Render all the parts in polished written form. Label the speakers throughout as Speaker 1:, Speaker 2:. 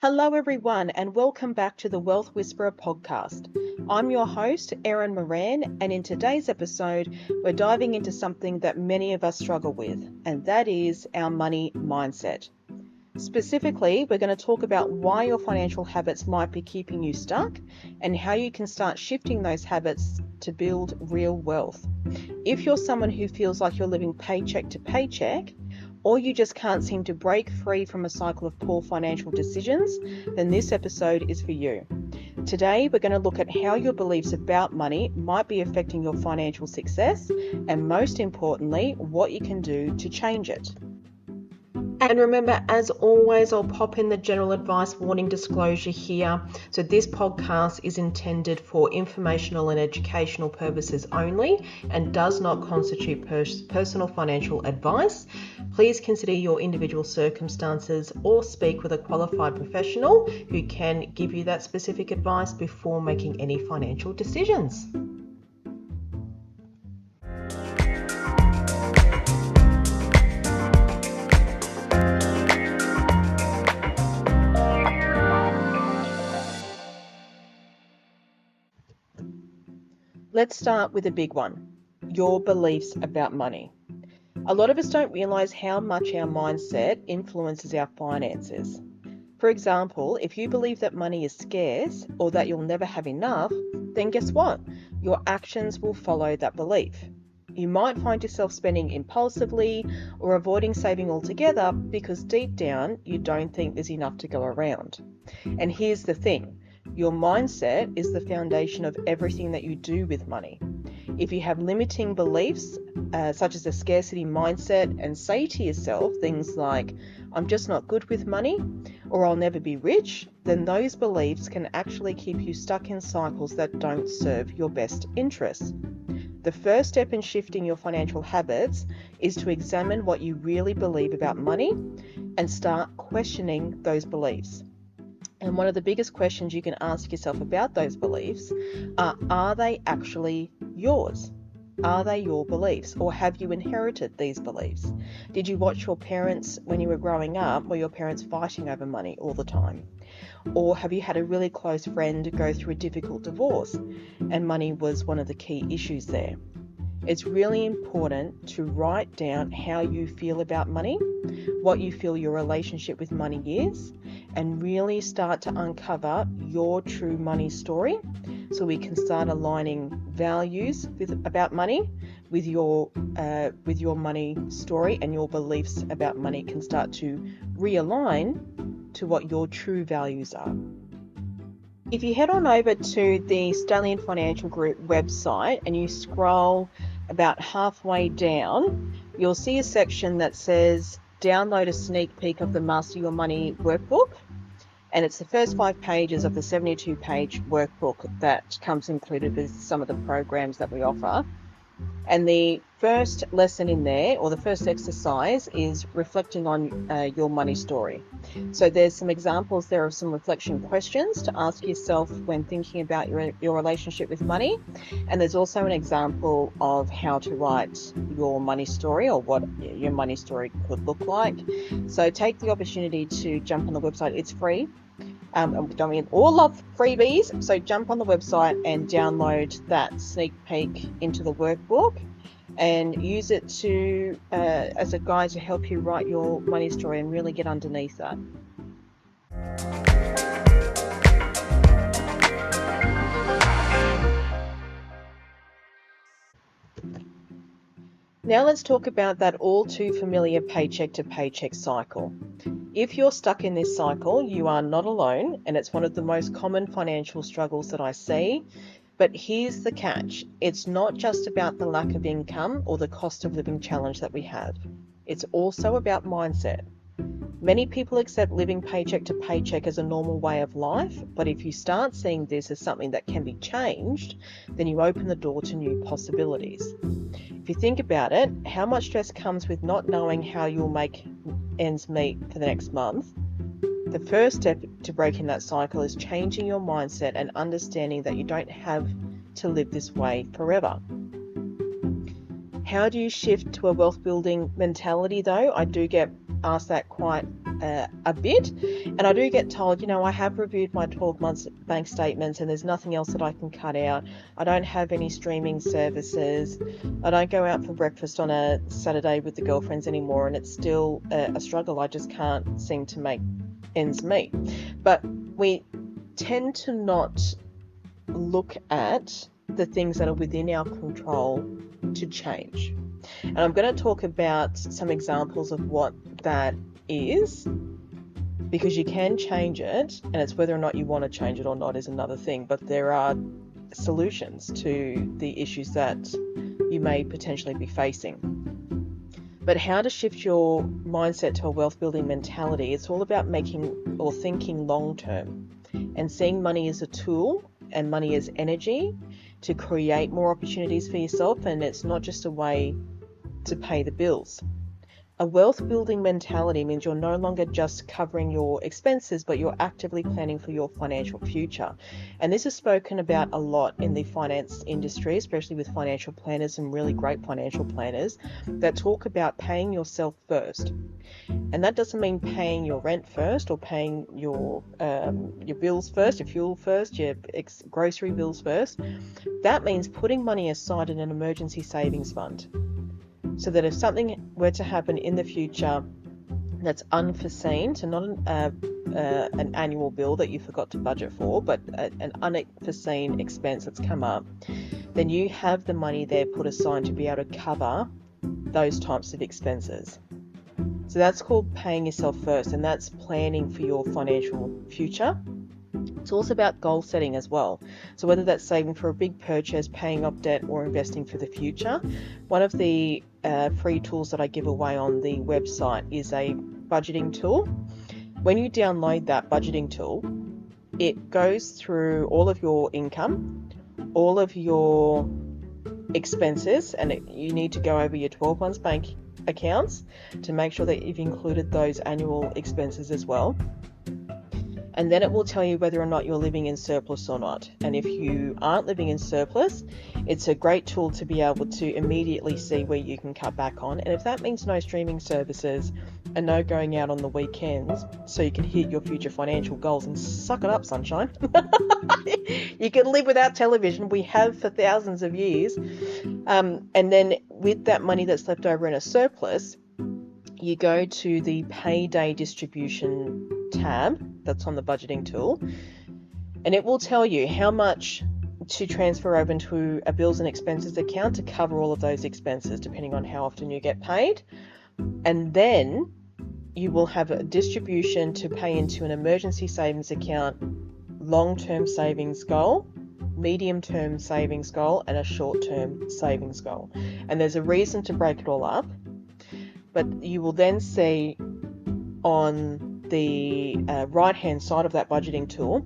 Speaker 1: Hello, everyone, and welcome back to the Wealth Whisperer podcast. I'm your host, Erin Moran, and in today's episode, we're diving into something that many of us struggle with, and that is our money mindset. Specifically, we're going to talk about why your financial habits might be keeping you stuck and how you can start shifting those habits to build real wealth. If you're someone who feels like you're living paycheck to paycheck, or you just can't seem to break free from a cycle of poor financial decisions, then this episode is for you. Today, we're going to look at how your beliefs about money might be affecting your financial success, and most importantly, what you can do to change it. And remember, as always, I'll pop in the general advice warning disclosure here. So this podcast is intended for informational and educational purposes only and does not constitute personal financial advice. Please consider your individual circumstances or speak with a qualified professional who can give you that specific advice before making any financial decisions. Let's start with a big one, your beliefs about money. A lot of us don't realise how much our mindset influences our finances. For example, if you believe that money is scarce or that you'll never have enough, then guess what? Your actions will follow that belief. You might find yourself spending impulsively or avoiding saving altogether because deep down you don't think there's enough to go around. And here's the thing. Your mindset is the foundation of everything that you do with money. If you have limiting beliefs, such as a scarcity mindset, and say to yourself things like, I'm just not good with money, or I'll never be rich, then those beliefs can actually keep you stuck in cycles that don't serve your best interests. The first step in shifting your financial habits is to examine what you really believe about money and start questioning those beliefs. And one of the biggest questions you can ask yourself about those beliefs are they actually yours? Are they your beliefs? Or have you inherited these beliefs? Did you watch your parents when you were growing up? Were your parents fighting over money all the time? Or have you had a really close friend go through a difficult divorce and money was one of the key issues there? It's really important to write down how you feel about money, what you feel your relationship with money is, and really start to uncover your true money story so we can start aligning values about money with your money story, and your beliefs about money can start to realign to what your true values are. If you head on over to the Stallion Financial Group website and you scroll about halfway down, you'll see a section that says download a sneak peek of the Master Your Money workbook. And it's the first 5 pages of the 72-page workbook that comes included with some of the programs that we offer. And the first lesson in there, or the first exercise, is reflecting on your money story. So there's some examples there of some reflection questions to ask yourself when thinking about your relationship with money. And there's also an example of how to write your money story, or what your money story could look like. So take the opportunity to jump on the website. It's free. We all love freebies, so jump on the website and download that sneak peek into the workbook and use it to as a guide to help you write your money story and really get underneath that. Now let's talk about that all too familiar paycheck to paycheck cycle. If you're stuck in this cycle, you are not alone, and it's one of the most common financial struggles that I see. But here's the catch. It's not just about the lack of income or the cost of living challenge that we have. It's also about mindset. Many people accept living paycheck to paycheck as a normal way of life, but if you start seeing this as something that can be changed, then you open the door to new possibilities. If you think about it, how much stress comes with not knowing how you'll make ends meet for the next month? The first step to breaking that cycle is changing your mindset and understanding that you don't have to live this way forever. How do you shift to a wealth building mentality though? I do get asked that quite a bit, and I do get told, I have reviewed my 12 months bank statements and there's nothing else that I can cut out. I don't have any streaming services. I don't go out for breakfast on a Saturday with the girlfriends anymore, and it's still a struggle. I just can't seem to make ends meet. But we tend to not look at the things that are within our control to change. And I'm going to talk about some examples of what that is, because you can change it, and it's whether or not you want to change it or not is another thing. But there are solutions to the issues that you may potentially be facing. But how to shift your mindset to a wealth building mentality, it's all about making or thinking long term and seeing money as a tool and money as energy to create more opportunities for yourself, and it's not just a way to pay the bills. A wealth building mentality means you're no longer just covering your expenses, but you're actively planning for your financial future. And this is spoken about a lot in the finance industry, especially with financial planners and really great financial planners that talk about paying yourself first. And that doesn't mean paying your rent first or paying your bills first, your fuel first, your grocery bills first. That means putting money aside in an emergency savings fund, so that if something were to happen in the future that's unforeseen, so not an annual bill that you forgot to budget for, but an unforeseen expense that's come up, then you have the money there put aside to be able to cover those types of expenses. So that's called paying yourself first, and that's planning for your financial future. It's also about goal setting as well. So whether that's saving for a big purchase, paying off debt, or investing for the future. One of the free tools that I give away on the website is a budgeting tool. When you download that budgeting tool, it goes through all of your income, all of your expenses, and you need to go over your 12 months bank accounts to make sure that you've included those annual expenses as well. And then it will tell you whether or not you're living in surplus or not. And if you aren't living in surplus, it's a great tool to be able to immediately see where you can cut back on. And if that means no streaming services and no going out on the weekends so you can hit your future financial goals, and suck it up, sunshine. You can live without television. We have for thousands of years. And then with that money that's left over in a surplus, you go to the payday distribution tab that's on the budgeting tool, and it will tell you how much to transfer over into a bills and expenses account to cover all of those expenses, depending on how often you get paid. And then you will have a distribution to pay into an emergency savings account, long-term savings goal, medium-term savings goal, and a short-term savings goal. And there's a reason to break it all up. But you will then see on the right-hand side of that budgeting tool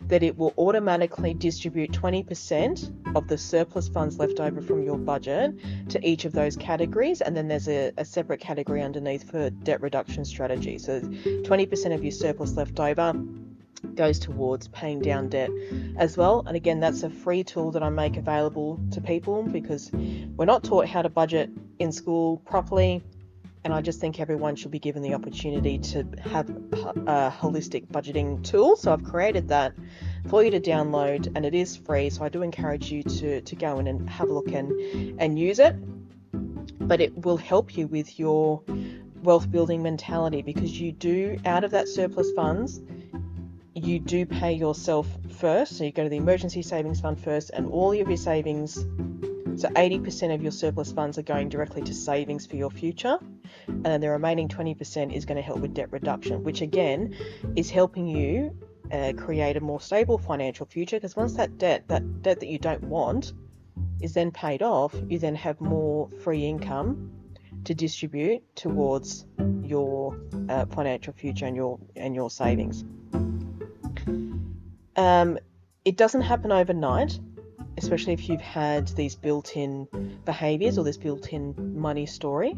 Speaker 1: that it will automatically distribute 20% of the surplus funds left over from your budget to each of those categories. And then there's a separate category underneath for debt reduction strategy. So 20% of your surplus left over goes towards paying down debt as well. And again, that's a free tool that I make available to people, because we're not taught how to budget in school properly. And I just think everyone should be given the opportunity to have a holistic budgeting tool. So I've created that for you to download, and it is free. So I do encourage you to go in and have a look and use it. But it will help you with your wealth building mentality, because you do, out of that surplus funds, you do pay yourself first. So you go to the emergency savings fund first, and all of your savings, so 80% of your surplus funds are going directly to savings for your future. And then the remaining 20% is going to help with debt reduction, which again is helping you create a more stable financial future, because once that debt that you don't want is then paid off, you then have more free income to distribute towards your financial future and your savings. It doesn't happen overnight, especially if you've had these built-in behaviors or this built-in money story.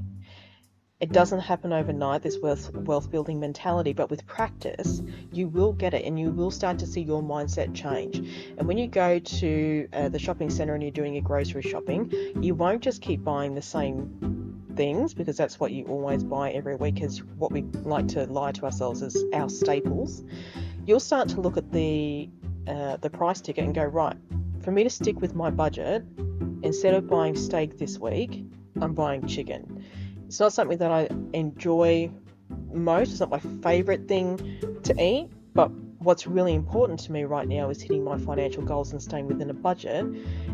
Speaker 1: It doesn't happen overnight, this wealth building mentality, but with practice, you will get it, and you will start to see your mindset change. And when you go to the shopping centre and you're doing your grocery shopping, you won't just keep buying the same things, because that's what you always buy every week, is what we like to lie to ourselves as our staples, you'll start to look at the price ticket and go, right, for me to stick with my budget, instead of buying steak this week, I'm buying chicken. It's not something that I enjoy most. It's not my favourite thing to eat, but what's really important to me right now is hitting my financial goals and staying within a budget,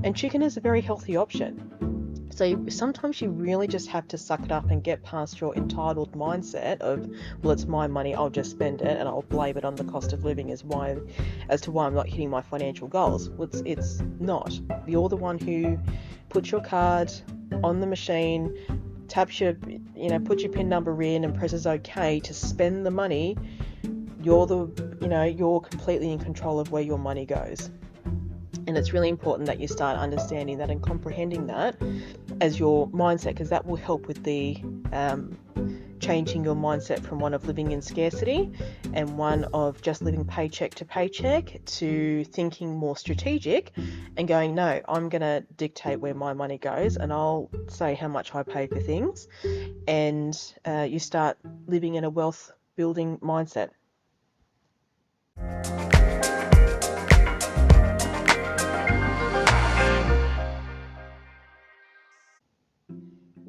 Speaker 1: and chicken is a very healthy option. So sometimes you really just have to suck it up and get past your entitled mindset of, well, it's my money, I'll just spend it and I'll blame it on the cost of living as to why I'm not hitting my financial goals. Well, it's not. You're the one who puts your card on the machine, taps put your PIN number in and presses OK to spend the money. You're completely in control of where your money goes. And it's really important that you start understanding that and comprehending that as your mindset, because that will help with the changing your mindset from one of living in scarcity and one of just living paycheck to paycheck to thinking more strategic and going, no, I'm going to dictate where my money goes and I'll say how much I pay for things. And you start living in a wealth building mindset.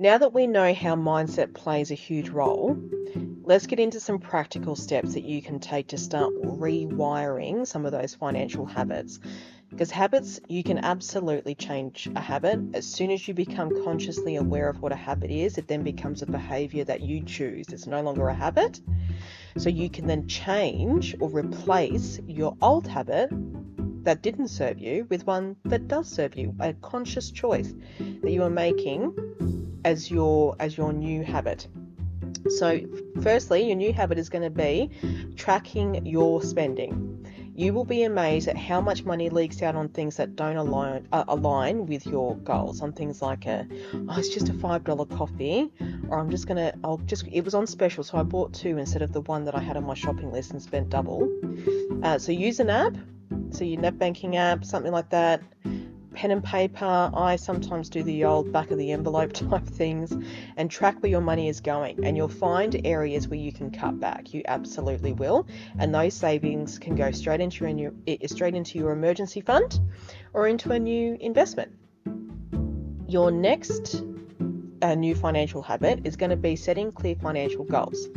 Speaker 1: Now that we know how mindset plays a huge role, let's get into some practical steps that you can take to start rewiring some of those financial habits. Because habits, you can absolutely change a habit. As soon as you become consciously aware of what a habit is, it then becomes a behavior that you choose. It's no longer a habit. So you can then change or replace your old habit that didn't serve you with one that does serve you, a conscious choice that you are making as your new habit. So firstly, your new habit is going to be tracking your spending. You will be amazed at how much money leaks out on things that don't align with your goals. On things like it's just a $5 coffee, or it was on special, so I bought 2 instead of the one that I had on my shopping list and spent double. So use an app, so your net banking app, something like that. Pen and paper. I sometimes do the old back of the envelope type things and track where your money is going, and you'll find areas where you can cut back. You absolutely will, and those savings can go straight into your emergency fund or into a new investment. Your next new financial habit is going to be setting clear financial goals,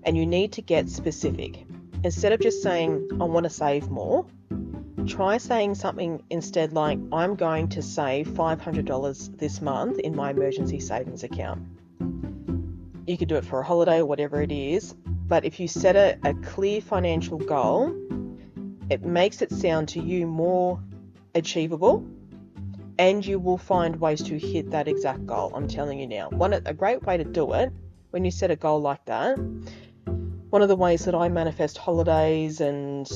Speaker 1: and you need to get specific. Instead of just saying I want to save more, try saying something instead like, I'm going to save $500 this month in my emergency savings account. You could do it for a holiday or whatever it is, but if you set a clear financial goal, it makes it sound to you more achievable, and you will find ways to hit that exact goal. I'm telling you now. A great way to do it, when you set a goal like that, one of the ways that I manifest holidays and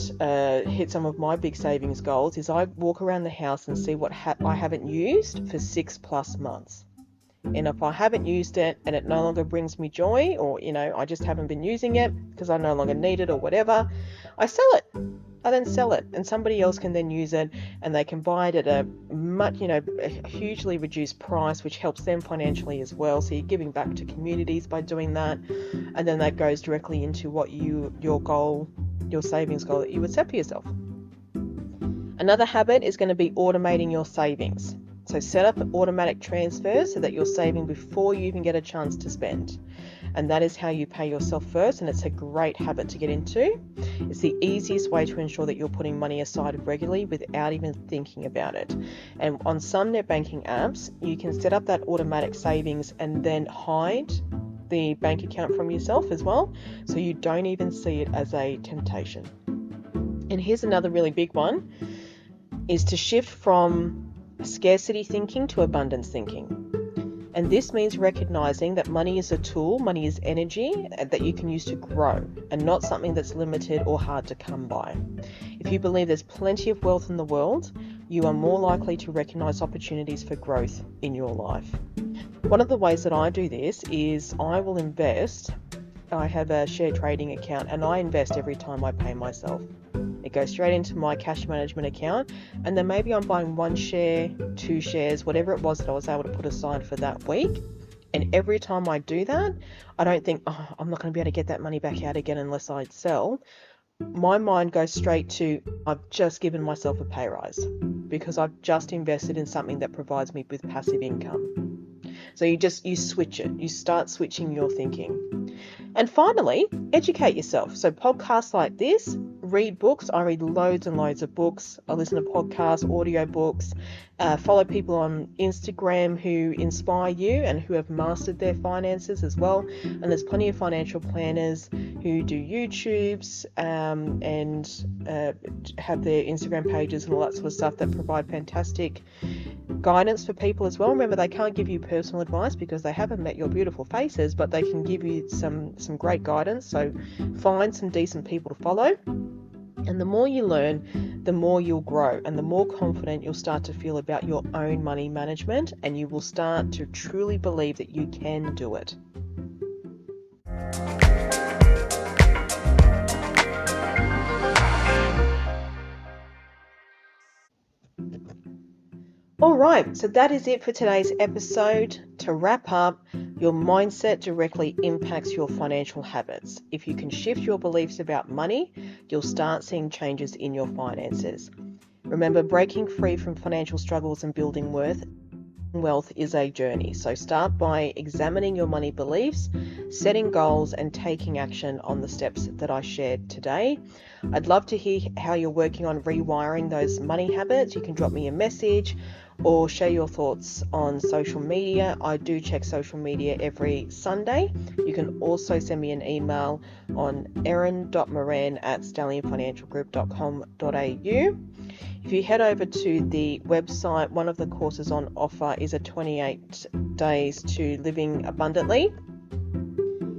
Speaker 1: hit some of my big savings goals is I walk around the house and see what I haven't used for 6+ months. And if I haven't used it and it no longer brings me joy, or, I just haven't been using it because I no longer need it or whatever, I sell it. I then sell it, and somebody else can then use it, and they can buy it at a hugely reduced price, which helps them financially as well. So you're giving back to communities by doing that, and then that goes directly into what your savings goal that you would set for yourself. Another habit is going to be automating your savings. So set up automatic transfers so that you're saving before you even get a chance to spend. And that is how you pay yourself first, and it's a great habit to get into. It's the easiest way to ensure that you're putting money aside regularly without even thinking about it. And on some net banking apps, you can set up that automatic savings and then hide the bank account from yourself as well, so you don't even see it as a temptation. And here's another really big one, is to shift from scarcity thinking to abundance thinking. And this means recognizing that money is a tool, money is energy that you can use to grow, and not something that's limited or hard to come by. If you believe there's plenty of wealth in the world, you are more likely to recognize opportunities for growth in your life. One of the ways that I do this is I will invest. I have a share trading account, and I invest every time I pay myself. It goes straight into my cash management account, and then maybe I'm buying 1 share, 2 shares, whatever it was that I was able to put aside for that week, And every time I do that, I don't think, oh, I'm not going to be able to get that money back out again unless I sell. My mind goes straight to, I've just given myself a pay rise because I've just invested in something that provides me with passive income. So you switch it. You start switching your thinking. And finally, educate yourself. So podcasts like this, read books. I read loads and loads of books. I listen to podcasts, audio books, follow people on Instagram who inspire you and who have mastered their finances as well. And there's plenty of financial planners who do YouTubes and have their Instagram pages and all that sort of stuff that provide fantastic guidance for people as well. Remember, they can't give you personal advice because they haven't met your beautiful faces, but they can give you some great guidance. So find some decent people to follow. And the more you learn, the more you'll grow and the more confident you'll start to feel about your own money management, and you will start to truly believe that you can do it. All right, so that is it for today's episode. To wrap up, your mindset directly impacts your financial habits. If you can shift your beliefs about money, you'll start seeing changes in your finances. Remember, breaking free from financial struggles and building wealth is a journey. So start by examining your money beliefs, setting goals, and taking action on the steps that I shared today. I'd love to hear how you're working on rewiring those money habits. You can drop me a message or share your thoughts on social media. I do check social media every Sunday. You can also send me an email on erin.moran@stallionfinancialgroup.com.au. If you head over to the website, one of the courses on offer is a 28 days to living abundantly.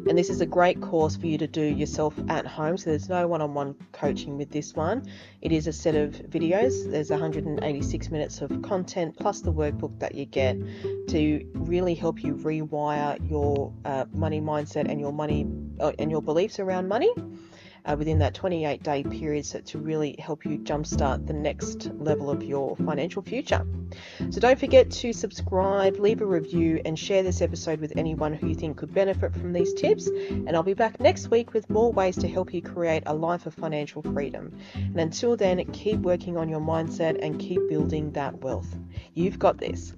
Speaker 1: And this is a great course for you to do yourself at home. So there's no one-on-one coaching with this one. It is a set of videos. There's 186 minutes of content plus the workbook that you get to really help you rewire your money mindset and your money and your beliefs around money within that 28-day period, so to really help you jumpstart the next level of your financial future. So don't forget to subscribe, leave a review, and share this episode with anyone who you think could benefit from these tips. And I'll be back next week with more ways to help you create a life of financial freedom. And until then, keep working on your mindset and keep building that wealth. You've got this.